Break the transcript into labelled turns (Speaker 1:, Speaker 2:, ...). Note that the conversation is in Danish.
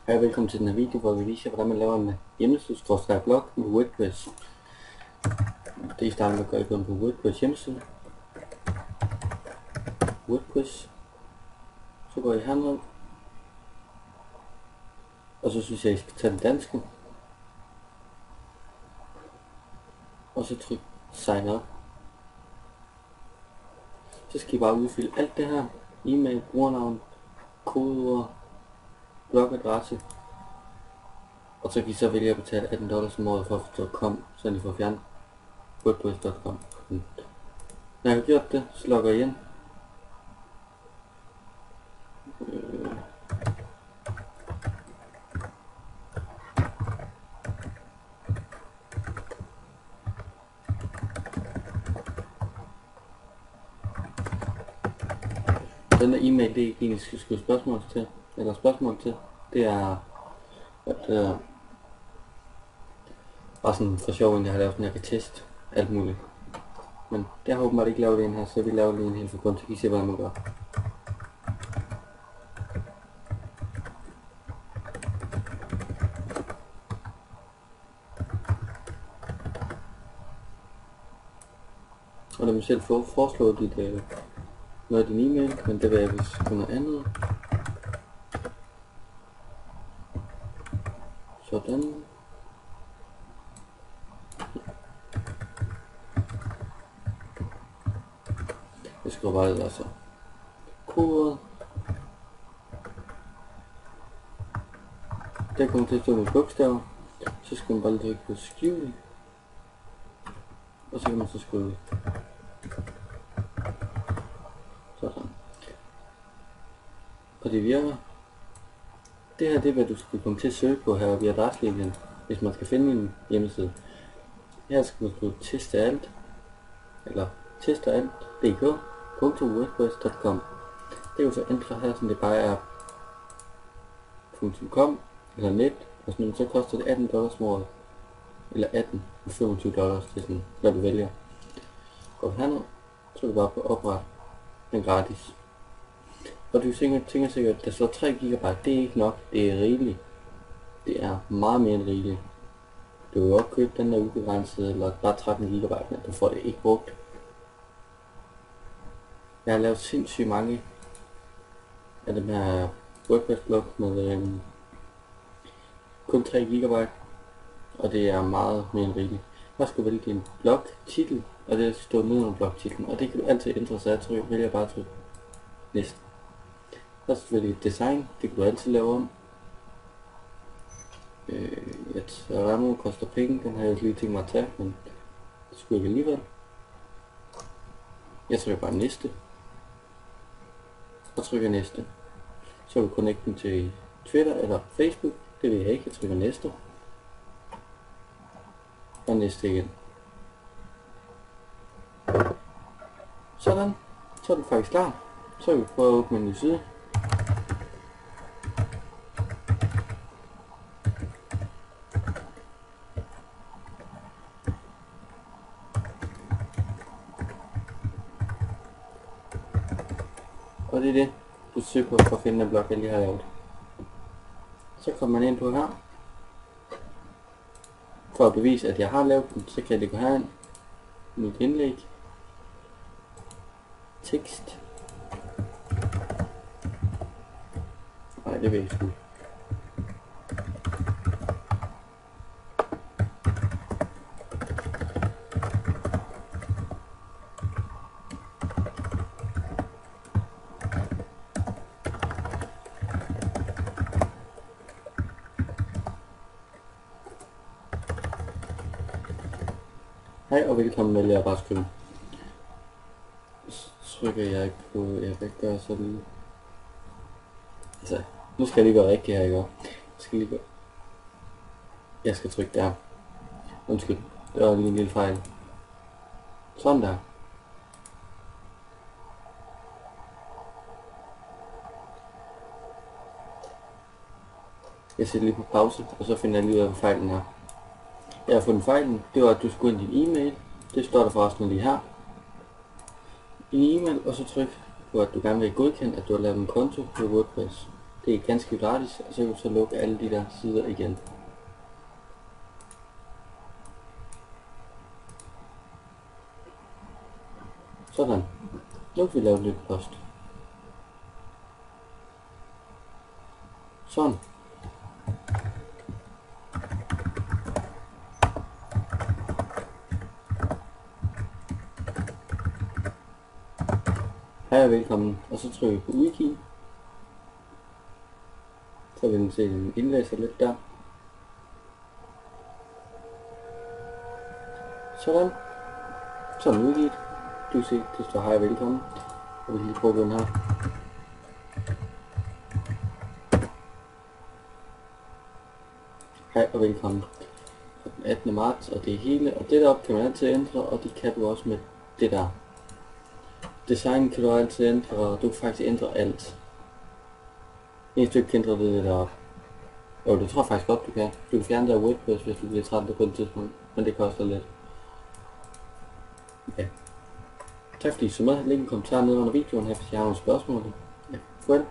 Speaker 1: Hej og velkommen til den her video, hvor vi viser, hvordan man laver en hjemmeside/blog med WordPress. Det I starter med at gøre, gå på WordPress hjemmeside. WordPress. Så går I herned. Og så synes jeg, I skal tage den danske. Og så tryk sign up. Så skal I bare udfylde alt det her. E-mail, brugernavn, kodeord, blogadresse. Og så kan I så vælge at betale $18 om året for at .com, så I får fjernet WordPress.com. Når jeg har gjort det, så logger jeg ind. Den der e-mail, det er ikke en, I skal skrive spørgsmål til. Det er bare sådan for sjov, at jeg har lavet sådan, jeg kan teste alt muligt. Men det har åbenbart ikke lavet en her, så vi laver lige en helt for grund til, at I ser, hvad man gør. Og lad mig selv foreslå noget af din e-mail, men det vil jeg vist på noget andet. Sådan. Jeg skriver bare det altså kodet. Der kommer til at stå med bogstaver. Så skal man bare lige trykke på skrive. Og så kan man så skrive. Sådan. Og det virker. Det her det er hvad du skal komme til at søge på her via adresselinjen, hvis man skal finde en hjemmeside. Her skal man skrive testealt, eller testealt.dk.wordpress.com. Det kan du så ændre her, så det bare er .com eller net, og sådan, så koster det $18 om året, eller 18 og $25, det er sådan, hvad du vælger. Gå herned, så du bare på opret, den gratis. Og du tænker sikkert, at der står 3 GB, det er ikke nok, det er rigeligt. Det er meget mere end rigeligt. Du kan godt købe den der ubegrænsede, eller bare 13 GB, men du får det ikke brugt. Jeg har lavet sindssygt mange af dem her WordPress-blog med kun 3 GB, og det er meget mere end rigeligt. Jeg skal vælge din blog-titel, og det skal stå nede under blog-titlen, og det kan du altid ændre, så jeg vælger bare at trykke næste. Så selvfølgelig design, det kan du altid lave om. Rammer koster penge, den har jeg lige tænkt mig at tage, men det skulle jeg alligevel. Jeg trykker bare næste. Og trykker næste. Så vil du connecte den til Twitter eller Facebook, det vil jeg ikke, jeg trykker næste. Og næste igen. Sådan, så er den faktisk klar. Så vil vi prøve at åbne en ny side. Og det er det, du søger på for at finde den blog, jeg lige har lavet. Så kommer man ind på her. For at bevise, at jeg har lavet den, så kan jeg gå herind. Mit indlæg. Tekst. Nej, det vil jeg ikke. Hej og velkommen med at bare skrive. Så trykker jeg på, jeg kan gøre så lige. Altså, nu skal jeg lige gøre rigtigt her, ikke? Jeg skal trykke der. Undskyld, det var lige en lille fejl. Sådan der. Jeg sætter lige på pause, og så finder jeg lige ud af, hvad fejlen er. Jeg har fundet fejlen, det var at du skulle ind i din e-mail. Det står der forresten lige her. I en e-mail, og så tryk på at du gerne vil godkende, at du har lavet en konto på WordPress. Det Det er ganske gratis, og så kan du så lukke alle de der sider igen. Sådan. Nu kan vi lave lidt post. Sådan. Hej og velkommen, og så trykker vi på wiki. Så vil den se den indlæser lidt der. Sådan. Så er den udgivet. Du kan se, det står hej og velkommen. Og vi kan lige prøve den her. Hej og velkommen. Fra den 18. marts, og det er hele. Og det deroppe kan man altid ændre, og det kan du også med det der. Design kan du altid ændre, og du kan faktisk ændre alt. Eneste du ikke kan ændre det deroppe. Jo, det tror jeg faktisk godt du kan. Du kan fjerne det af WordPress, hvis du bliver træt af det på et tidspunkt. Men det koster lidt. Ja. Tak fordi I så med. Læg en kommentar nede under videoen her, hvis I har nogle spørgsmål. Ja, farvel.